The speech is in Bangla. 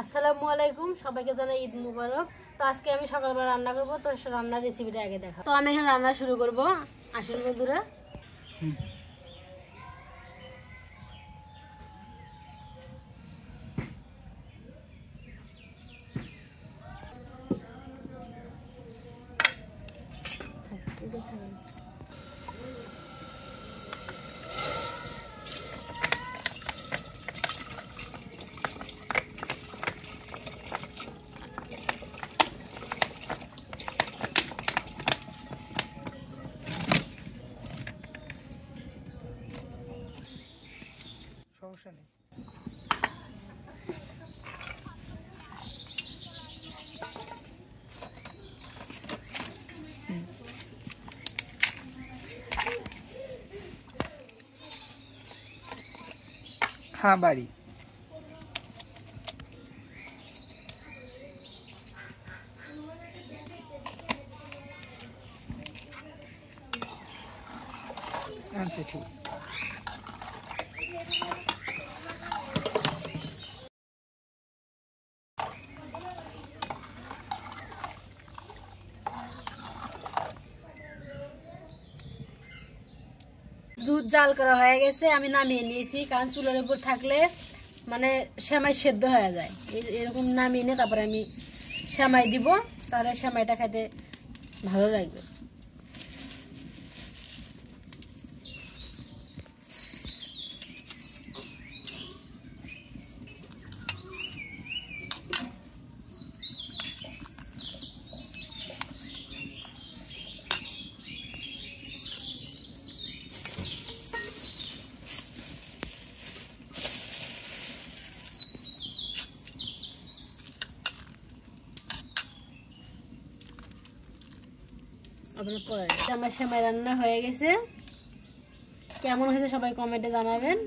আসসালামু আলাইকুম, সবাইকে জানাই ঈদ মুবারক। তো আজকে আমি সকালবেলা রান্না করব, তো রান্নার রেসিপিটা আগে দেখা। তো আমি এখানে রান্না শুরু করব। আসুন বন্ধুরা, সমস্যা নেই। হ্যাঁ, বাড়ি। আচ্ছা, ঠিক। দুধ জাল করা হয়ে গেছে, আমি নামিয়ে নিয়েছি। কারণ চুলার উপর থাকলে মানে সেমাই সেদ্ধ হয়ে যায়। এরকম নামিয়ে নিয়ে তারপরে আমি সেমাই দিব, তাহলে সেমাইটা খেতে ভালো লাগবে। আমার সেমাই রান্না হয়ে গেছে। কেমন হয়েছে সবাই কমেন্টে জানাবেন।